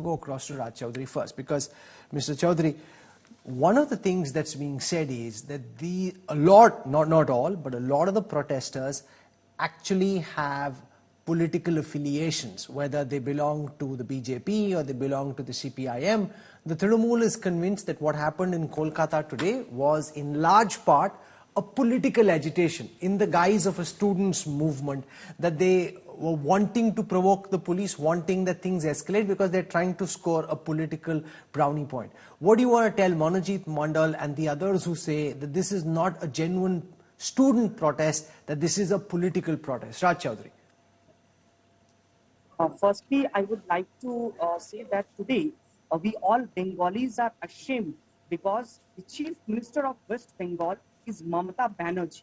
go across to Raj Choudhury first, because Mr. Choudhury, one of the things that's being said is that a lot, not all, but a lot of the protesters actually have political affiliations, whether they belong to the BJP or they belong to the CPIM. The Trinamool is convinced that what happened in Kolkata today was in large part a political agitation in the guise of a students' movement, that they were wanting to provoke the police, wanting that things escalate because they're trying to score a political brownie point. What do you want to tell Manojit Mandal and the others who say that this is not a genuine student protest, that this is a political protest? Raj Choudhury. Firstly, I would like to say that today we all Bengalis are ashamed because the Chief Minister of West Bengal is Mamata Banerjee.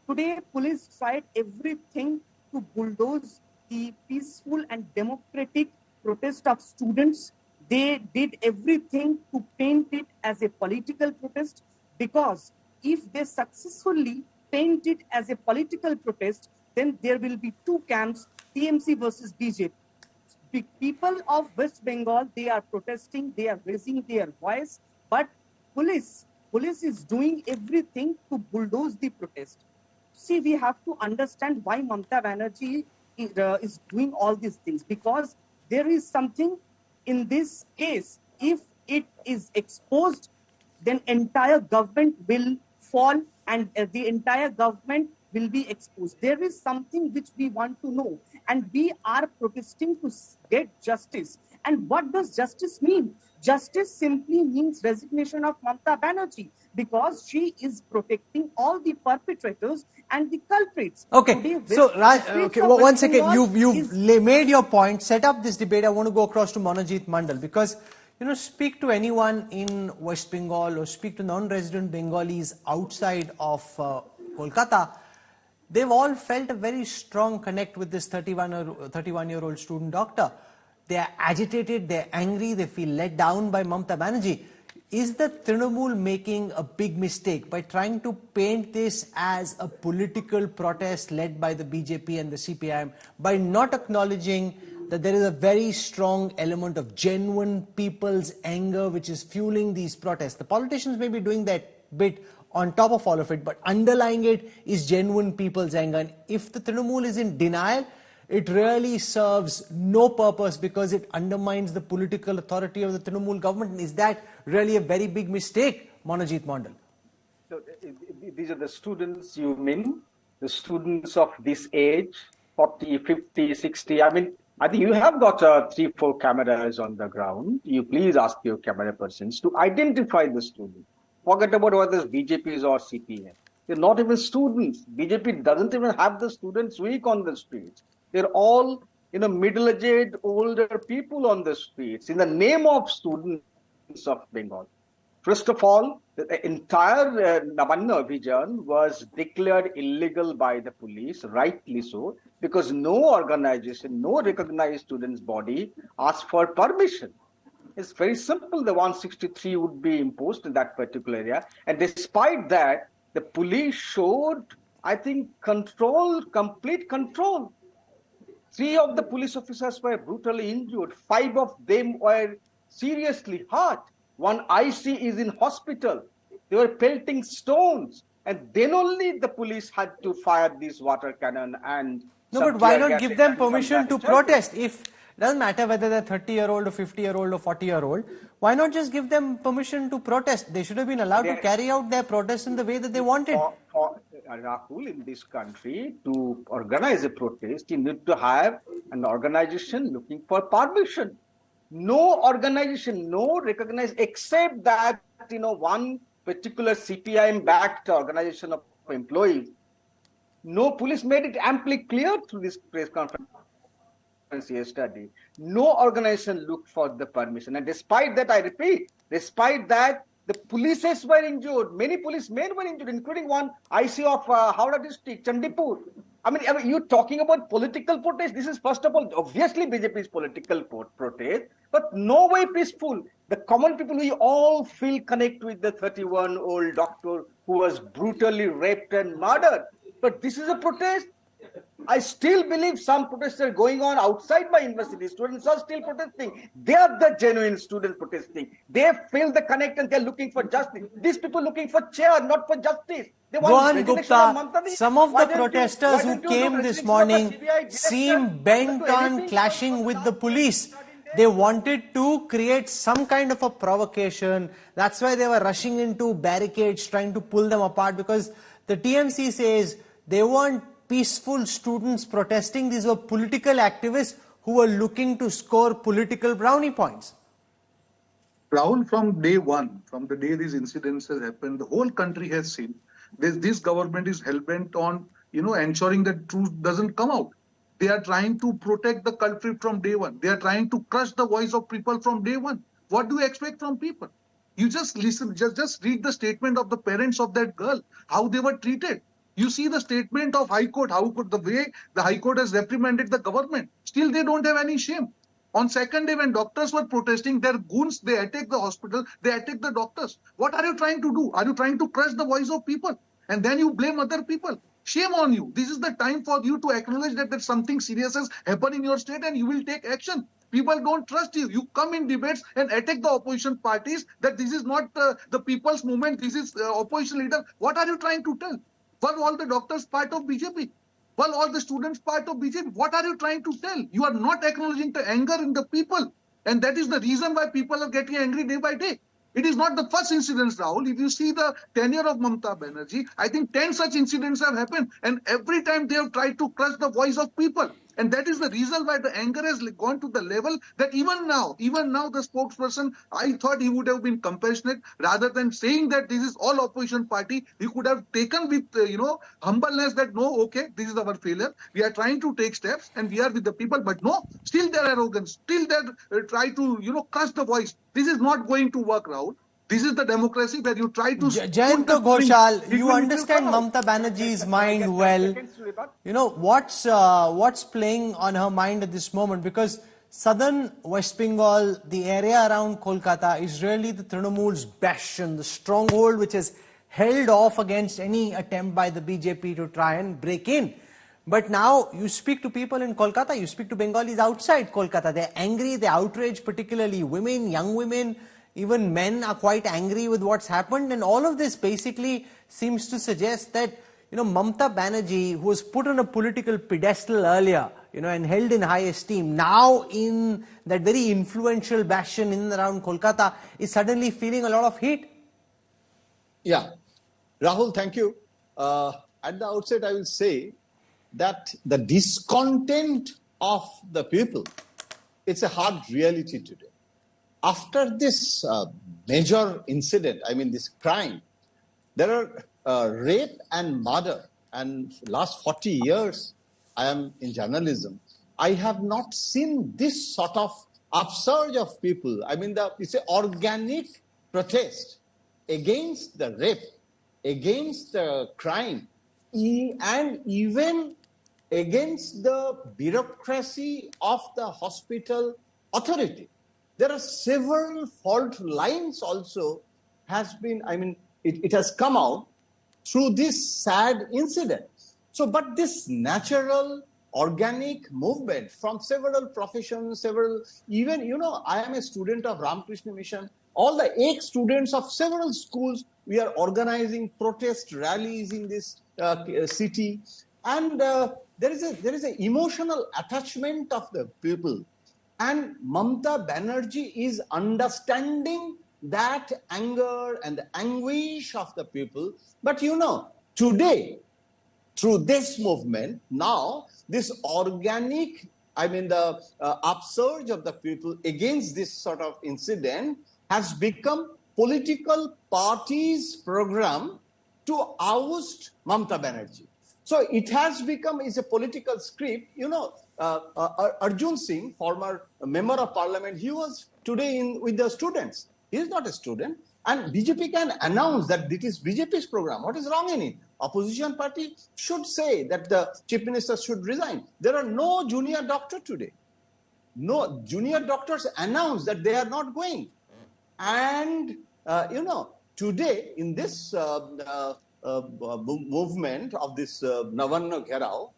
Today, police tried everything to bulldoze the peaceful and democratic protest of students. They did everything to paint it as a political protest, because if they successfully paint it as a political protest, then there will be two camps, TMC versus BJP. The people of West Bengal, they are protesting, they are raising their voice, but police is doing everything to bulldoze the protest. See, we have to understand why Mamata Banerjee is doing all these things, because there is something in this case. If it is exposed, then entire government will fall and the entire government will be exposed. There is something which we want to know, and we are protesting to get justice. And what does justice mean? Justice simply means resignation of Mamata Banerjee, because she is protecting all the perpetrators and the culprits. Okay, today, so Raj, one second, you've made your point, set up this debate. I want to go across to Manojit Mandal, because speak to anyone in West Bengal or speak to non-resident Bengalis outside of Kolkata, they've all felt a very strong connect with this 31-year-old student doctor. They are agitated, they're angry, they feel let down by Mamata Banerjee. Is the Trinamool making a big mistake by trying to paint this as a political protest led by the BJP and the CPIM, by not acknowledging that there is a very strong element of genuine people's anger which is fueling these protests? The politicians may be doing that bit on top of all of it, but underlying it is genuine people's anger. And if the Trinamool is in denial, it really serves no purpose, because it undermines the political authority of the Trinamool government. Is that really a very big mistake, Manojit Mandal? So, these are the students you mean? The students of this age, 40, 50, 60. I mean, I think you have got 3-4 cameras on the ground. You please ask your camera persons to identify the students. Forget about whether it's BJPs or CPM. They're not even students. BJP doesn't even have the students week on the streets. They're all, middle-aged, older people on the streets in the name of students of Bengal. First of all, the entire Nabanna Abhijan was declared illegal by the police, rightly so, because no organization, no recognized students' body asked for permission. It's very simple. The 163 would be imposed in that particular area. And despite that, the police showed, I think, complete control. 3 of the police officers were brutally injured. 5 of them were seriously hurt. 1 IC is in hospital. They were pelting stones. And then only the police had to fire this water cannon and... No, but why not give them permission to protest? If it doesn't matter whether they're 30-year-old or 50-year-old or 40-year-old, why not just give them permission to protest? They should have been allowed to carry out their protest in the way that they wanted. Rahul, in this country, to organize a protest, you need to have an organization looking for permission. No organization, no recognized, except that, one particular CPIM-backed organization of employees. No, police made it amply clear through this press conference yesterday. No organization looked for the permission. And despite that, I repeat, despite that, the police were injured. Many policemen were injured, including 1 IC of Howrah district, Chandipur. I mean, you're talking about political protest. This is, first of all, obviously BJP's political protest, but no way peaceful. The common people, we all feel connect with the 31-year-old doctor who was brutally raped and murdered. But this is a protest. I still believe some protests are going on outside my university. Students are still protesting. They are the genuine students protesting. They feel the connect and they're looking for justice. These people looking for chair, not for justice. They want Gohan resignation of Gupta, Mamata. some of the Why protesters who don't you do came this resignation of the morning CBI director? seem Why don't you bent do on anything? clashing with the police. They wanted to create some kind of a provocation. That's why they were rushing into barricades, trying to pull them apart, because the TMC says they weren't peaceful students protesting. These were political activists who were looking to score political brownie points. Rahul, from day one, from the day these incidents have happened, the whole country has seen this government is hell-bent on, ensuring that truth doesn't come out. They are trying to protect the culprit from day one. They are trying to crush the voice of people from day one. What do you expect from people? You just listen, just read the statement of the parents of that girl, how they were treated. You see the statement of High Court, how could the way the High Court has reprimanded the government. Still, they don't have any shame. On second day, when doctors were protesting, their goons, they attacked the hospital, they attacked the doctors. What are you trying to do? Are you trying to crush the voice of people? And then you blame other people. Shame on you. This is the time for you to acknowledge that there's something serious has happened in your state and you will take action. People don't trust you. You come in debates and attack the opposition parties that this is not the people's movement, this is opposition leader. What are you trying to tell? Were all the doctors part of BJP? Well, all the students part of BJP, what are you trying to tell? You are not acknowledging the anger in the people. And that is the reason why people are getting angry day by day. It is not the first incident, Rahul. If you see the tenure of Mamata Banerjee, I think 10 such incidents have happened. And every time they have tried to crush the voice of people. And that is the reason why the anger has gone to the level that even now the spokesperson, I thought he would have been compassionate rather than saying that this is all opposition party. He could have taken with, humbleness that no, okay, this is our failure. We are trying to take steps and we are with the people. But no, still their arrogance, still they try to, crush the voice. This is not going to work, Rahul. This is the democracy where you try to... Jayanta Ghoshal, you understand Mamata Banerjee's mind well. You know, what's playing on her mind at this moment? Because southern West Bengal, the area around Kolkata, is really the Trinamool's bastion, the stronghold which has held off against any attempt by the BJP to try and break in. But now you speak to people in Kolkata, you speak to Bengalis outside Kolkata. They're angry, they're outraged, particularly women, young women. Even men are quite angry with what's happened, and all of this basically seems to suggest that, Mamata Banerjee, who was put on a political pedestal earlier, and held in high esteem, now in that very influential bastion in and around Kolkata, is suddenly feeling a lot of heat. Yeah. Rahul, thank you. At the outset, I will say that the discontent of the people, it's a hard reality today. After this major incident, this crime, there are rape and murder. And last 40 years, I am in journalism. I have not seen this sort of upsurge of people. It's an organic protest against the rape, against the crime, and even against the bureaucracy of the hospital authority. There are several fault lines also has been, it has come out through this sad incident. So, but this natural, organic movement from several professions, even, I am a student of Ramakrishna Mission. All the ex-students of several schools, we are organizing protest rallies in this city. And there is an emotional attachment of the people. And Mamata Banerjee is understanding that anger and the anguish of the people. But today, through this movement, now this organic, the upsurge of the people against this sort of incident has become political parties' program to oust Mamata Banerjee. So it has become, it's a political script. Arjun Singh, former member of parliament, he was today with the students. He is not a student. And BJP can announce that it is BJP's program. What is wrong in it? Opposition party should say that the chief minister should resign. There are no junior doctors today. No junior doctors announce that they are not going. And, today in this movement of this Navanna Gherao,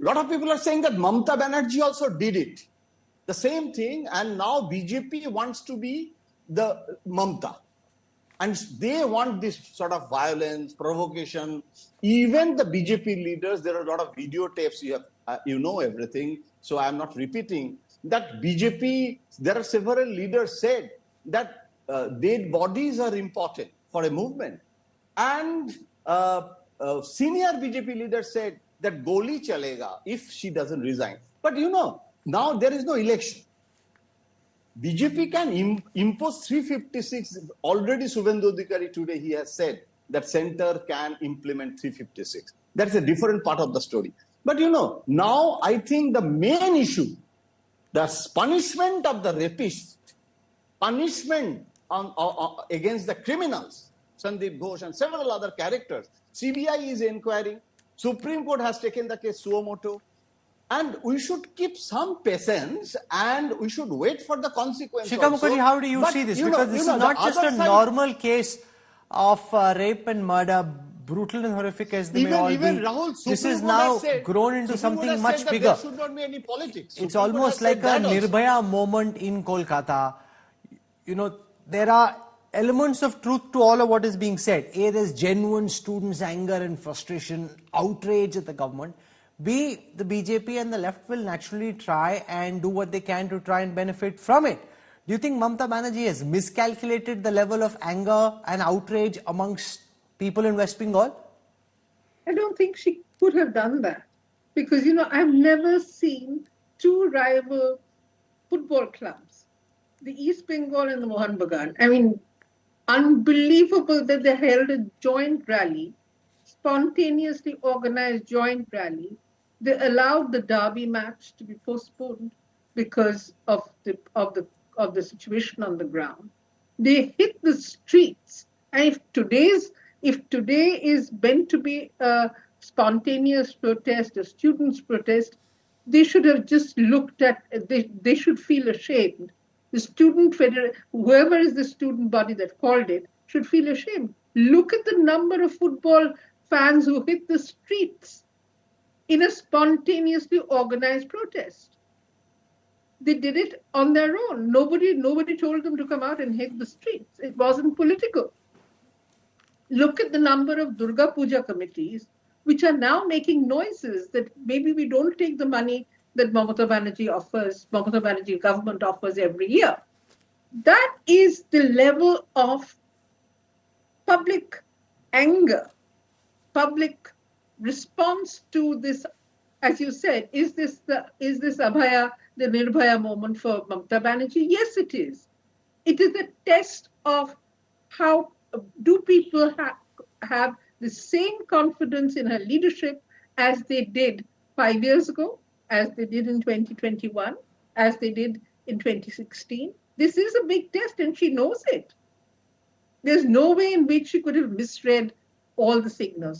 A lot of people are saying that Mamata Banerjee also did it. The same thing, and now BJP wants to be the Mamata. And they want this sort of violence, provocation. Even the BJP leaders, there are a lot of videotapes, you know everything, so I'm not repeating, that BJP, there are several leaders said that dead bodies are important for a movement. And senior BJP leaders said that Goli chalega if she doesn't resign. But now there is no election. BJP can impose 356. Already Suvendu Adhikari today, he has said that center can implement 356. That's a different part of the story. But now I think the main issue, the punishment of the rapist, punishment against the criminals, Sandeep Ghosh and several other characters. CBI is inquiring. Supreme Court has taken the case suo motu. And we should keep some patience and we should wait for the consequences. Shikha Mukherjee, how do you see this? Because this is not just a normal case of rape and murder, brutal and horrific as they may all be. Rahul, this is now grown into something much bigger. There should not be any politics. It's almost like a Nirbhaya moment in Kolkata. There are elements of truth to all of what is being said. A, there's genuine students' anger and frustration, outrage at the government. B, the BJP and the left will naturally try and do what they can to try and benefit from it. Do you think Mamata Banerjee has miscalculated the level of anger and outrage amongst people in West Bengal? I don't think she could have done that. Because, I've never seen two rival football clubs, the East Bengal and the Mohan Bagan. I mean, unbelievable that they held a joint rally, spontaneously organized joint rally. They allowed the derby match to be postponed because of the situation on the ground. They hit the streets, and if today is meant to be a spontaneous protest, a students' protest, they should have just looked at. They should feel ashamed. The student federation, whoever is the student body that called it, should feel ashamed. Look at the number of football fans who hit the streets in a spontaneously organized protest. They did it on their own. Nobody told them to come out and hit the streets. It wasn't political. Look at the number of Durga Puja committees, which are now making noises that maybe we don't take the money that Mamata Banerjee government offers every year. That is the level of public anger, public response to this. As you said, is this Abhaya, the Nirbhaya moment for Mamata Banerjee? Yes, it is. It is a test of how do people have the same confidence in her leadership as they did 5 years ago, as they did in 2021, as they did in 2016. This is a big test and she knows it. There's no way in which she could have misread all the signals.